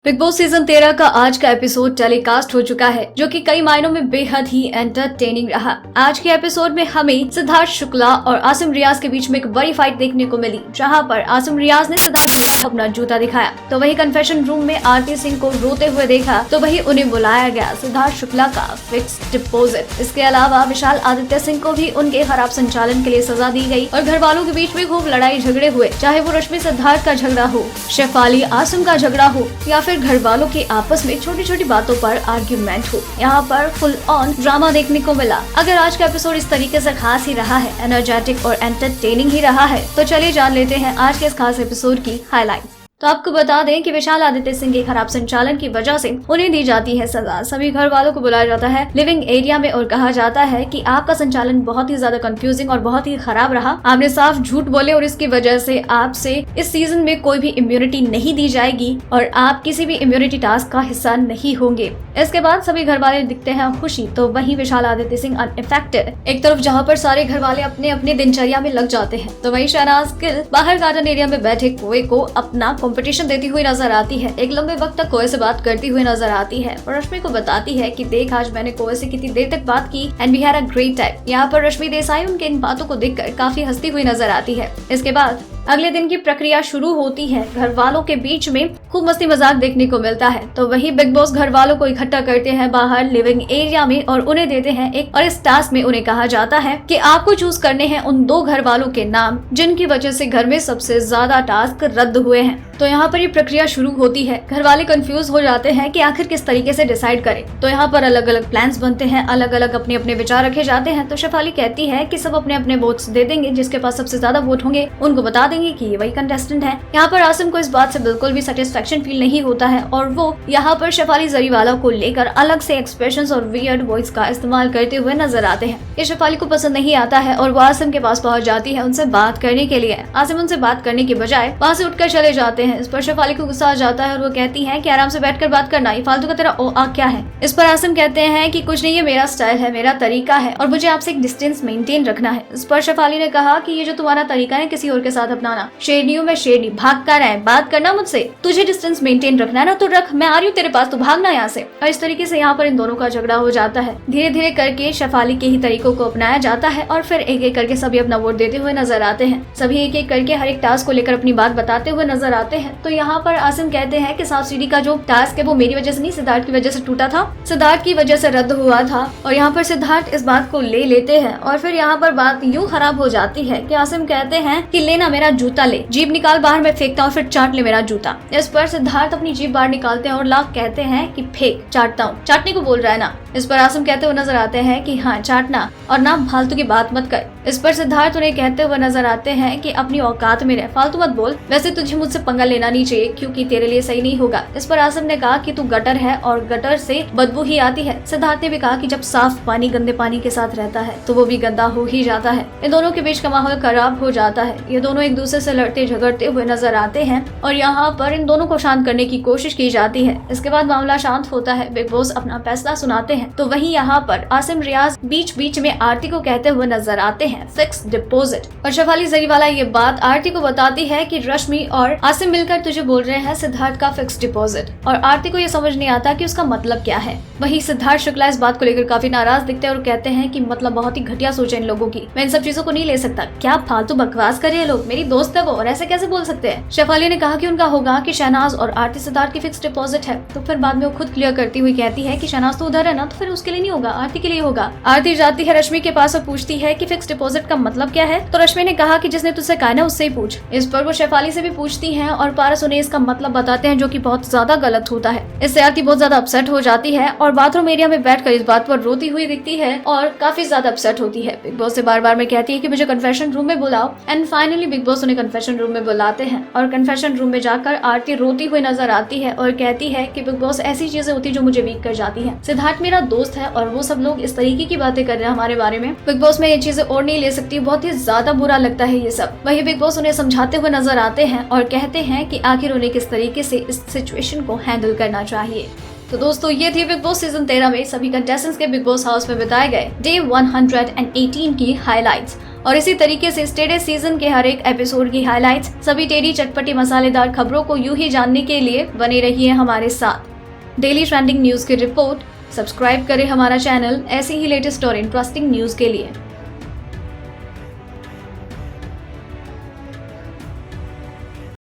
Big boss season 13 का आज का एपिसोड टेलीकास्ट हो चुका है, जो कि कई मायनों में बेहद ही एंटरटेनिंग रहा। आज के एपिसोड में हमें सिद्धार्थ शुक्ला और आसिम रियाज के बीच में एक बड़ी फाइट देखने को मिली, जहां पर आसिम रियाज ने सिद्धार्थ को अपना जूता दिखाया, तो वही कन्फेशन रूम में आरती सिंह को रोते हुए देखा, तो वही उन्हें बुलाया गया सिद्धार्थ शुक्ला का फिक्स डिपोजिट। इसके अलावा विशाल आदित्य सिंह को भी उनके खराब संचालन के लिए सजा दी गई और घर वालों के बीच में खूब लड़ाई झगड़े हुए, चाहे वो रश्मि सिद्धार्थ का झगड़ा हो, शेफाली आसिम का झगड़ा हो या फिर घर वालों के आपस में छोटी छोटी बातों पर आर्ग्यूमेंट हो। यहाँ पर फुल ऑन ड्रामा देखने को मिला। अगर आज का एपिसोड इस तरीके से खास ही रहा है, एनर्जेटिक और एंटरटेनिंग ही रहा है, तो चलिए जान लेते हैं आज के इस खास एपिसोड की हाईलाइट। तो आपको बता दें कि विशाल आदित्य सिंह के खराब संचालन की वजह से उन्हें दी जाती है सजा। सभी घर वालों को बुलाया जाता है लिविंग एरिया में और कहा जाता है कि आपका संचालन बहुत ही ज्यादा कंफ्यूजिंग और बहुत ही खराब रहा। आपने साफ झूठ बोले और इसकी वजह से आपसे इस सीजन में कोई भी इम्यूनिटी नहीं दी जाएगी और आप किसी भी इम्यूनिटी टास्क का हिस्सा नहीं होंगे। इसके बाद सभी घर वाले दिखते हैं खुशी, तो वही विशाल आदित्य सिंह अनइफेक्टेड। एक तरफ जहाँ पर सारे घर वाले अपने अपने दिनचर्या में लग जाते हैं, तो वही शहनाज गिल बाहर गार्डन एरिया में बैठे कोए को अपना कंपटीशन देती हुई नजर आती है। एक लंबे वक्त तक कोए से बात करती हुई नजर आती है और रश्मि को बताती है कि देख, आज मैंने कोए से कितनी देर तक बात की and we had a great time. यहाँ पर रश्मि देसाई उनके इन बातों को देखकर काफी हंसती हुई नजर आती है। इसके बाद अगले दिन की प्रक्रिया शुरू होती है। घर वालों के बीच में खूब मस्ती मजाक देखने को मिलता है, तो वही बिग बॉस घर वालों को इकट्ठा करते हैं बाहर लिविंग एरिया में और उन्हें देते हैं एक, और इस टास्क में उन्हें कहा जाता है कि आपको चूज करने हैं उन दो घर वालों के नाम जिनकी वजह से घर में सबसे ज्यादा टास्क रद्द हुए हैं। तो यहाँ पर ये प्रक्रिया शुरू होती है। घर वाले कंफ्यूज हो जाते हैं कि आखिर किस तरीके से डिसाइड करें, तो यहाँ पर अलग अलग प्लान्स बनते हैं, अलग अलग अपने अपने विचार रखे जाते हैं। तो शेफाली कहती है कि सब अपने अपने वोट्स दे देंगे, जिसके पास सबसे ज्यादा वोट होंगे उनको बता देंगे कि ये वही कंटेस्टेंट है। यहाँ पर आसिम को इस बात से बिल्कुल भी सेटिस्फेक्शन फील नहीं होता है और वो यहाँ पर शेफाली जरीवाला को लेकर अलग से एक्सप्रेशंस और वियर्ड वॉइस का इस्तेमाल करते हुए नजर आते हैं। ये शेफाली को पसंद नहीं आता है और वो आसिम के पास पहुँच जाती है उनसे बात करने के लिए। आसिम उनसे बात करने के बजाय वहाँ से उठकर चले जाते हैं। इस पर शेफाली को गुस्सा आ जाता है और वो कहती है कि आराम से बैठकर बात करना, ये फालतू का तेरा ओ आ क्या है। इस पर आसिम कहते हैं कि कुछ नहीं, ये मेरा स्टाइल है, मेरा तरीका है और मुझे आपसे एक डिस्टेंस मेंटेन रखना है। इस पर शेफाली ने कहा कि ये जो तुम्हारा तरीका है किसी और के साथ अपनाना, शेरनियों में शेरनी भाग कर है, बात करना मुझसे, तुझे डिस्टेंस मेंटेन रखना है ना तो रख, मैं आ रही हूँ तेरे पास, तो भागना यहाँ से। और इस तरीके से यहाँ पर इन दोनों का झगड़ा हो जाता है। धीरे धीरे करके शेफाली के ही तरीकों को अपनाया जाता है और फिर एक एक करके सभी अपना वोट देते हुए नजर आते हैं। सभी एक एक करके हर एक टास्क को लेकर अपनी बात बताते हुए नजर आते हैं। तो यहाँ पर आसिम कहते हैं कि सांप सीढ़ी का जो टास्क है वो मेरी वजह से नहीं, सिद्धार्थ की वजह से टूटा था, सिद्धार्थ की वजह से रद्द हुआ था। और यहाँ पर सिद्धार्थ इस बात को ले लेते हैं और फिर यहाँ पर बात यूँ खराब हो जाती है कि आसिम कहते हैं कि लेना मेरा जूता ले, जीभ निकाल बाहर, मैं फेंकता हूँ, फिर चाट ले मेरा जूता। इस पर सिद्धार्थ अपनी जीभ बाहर निकालते हैं और लाख कहते हैं कि फेंक, चाटता हूँ, चाटने को बोल रहा है ना। इस पर आसिम कहते हुए नजर आते हैं कि हाँ चाटना, और ना फालतू की बात मत कर। इस पर सिद्धार्थ उन्हें कहते हुए नजर आते हैं कि अपनी औकात में रह, फालतू मत बोल, वैसे तुझे मुझसे पंगा लेना नहीं चाहिए क्योंकि तेरे लिए सही नहीं होगा। इस पर आसिम ने कहा कि तू गटर है और गटर से बदबू ही आती है। सिद्धार्थ ने भी कहा कि जब साफ पानी गंदे पानी के साथ रहता है तो वो भी गंदा हो ही जाता है। इन दोनों के बीच का माहौल खराब हो जाता है। ये दोनों एक दूसरे से लड़ते झगड़ते हुए नजर आते हैं और यहाँ पर इन दोनों को शांत करने की कोशिश की जाती है। इसके बाद मामला शांत होता है, बिग बॉस अपना फैसला सुनाते हैं। तो वहीं यहाँ पर आसिम रियाज बीच बीच में आरती को कहते हुए नजर आते हैं फिक्स डिपोजिट। और शेफाली जरीवाला ये बात आरती को बताती है कि रश्मि और आसिम मिलकर तुझे बोल रहे हैं सिद्धार्थ का फिक्स डिपोजिट, और आरती को ये समझ नहीं आता कि उसका मतलब क्या है। वही सिद्धार्थ शुक्ला इस बात को लेकर काफी नाराज दिखते हैं और कहते हैं कि मतलब बहुत ही घटिया सोच है इन लोगों की, मैं इन सब चीजों को नहीं ले सकता, क्या फालतू बकवास कर रहे हैं लोग, मेरी दोस्त है वो और ऐसे कैसे बोल सकते हैं। शेफाली ने कहा कि उनका होगा कि शहनाज और आरती सिद्धार्थ की फिक्स डिपोजिट है, तो फिर बाद में वो खुद क्लियर करती हुई कहती है कि शहनाज तो उधर है ना, तो फिर उसके लिए नहीं होगा, आरती के लिए होगा। आरती जाती है रश्मि के पास और पूछती है कि फिक्स डिपोजिट का मतलब क्या है, तो रश्मि ने कहा कि जिसने तुझसे कहा ना उससे ही पूछ। इस पर वो शेफाली से भी पूछती हैं और पारस उन्हें इसका मतलब बताते हैं, जो कि बहुत ज्यादा गलत होता है। इससे आरती बहुत ज्यादा अपसेट हो जाती है और बाथरूम एरिया में बैठकर इस बात पर रोती हुई दिखती है और काफी ज्यादा अपसेट होती है। बिग बॉस से बार बार में कहती है कि मुझे कन्फेशन रूम में बुलाओ एंड फाइनली बिग बॉस उन्हें कन्फेशन रूम में बुलाते हैं और कन्फेशन रूम में जाकर आरती रोती हुई नजर आती है और कहती है कि बिग बॉस ऐसी चीजें होती जो मुझे वीक कर जाती है। सिद्धार्थ मेरा दोस्त है और वो सब लोग इस तरीके की बातें कर रहे हैं हमारे बारे में, बिग बॉस में ये चीजें और नहीं ले सकती, बहुत ही ज्यादा बुरा लगता है ये सब। वही बिग बॉस उन्हें समझाते हुए नजर आते हैं और कहते हैं कि आखिर उन्हें किस तरीके से इस सिचुएशन को हैंडल करना चाहिए। तो दोस्तों ये थी बिग बॉस सीजन 13 में सभी कंटेस्टेंट्स के बिग बॉस हाउस में बिताए गए डे 118 की हाइलाइट्स। और इसी तरीके से स्टेडे सीजन के हर एक एपिसोड की हाइलाइट्स, सभी टेढ़ी चटपटी मसालेदार खबरों को यूं ही जानने के लिए बने रहिए हमारे साथ। डेली ट्रेंडिंग न्यूज की रिपोर्ट, सब्सक्राइब करें हमारा चैनल ऐसी ही लेटेस्ट और इंटरेस्टिंग न्यूज के लिए।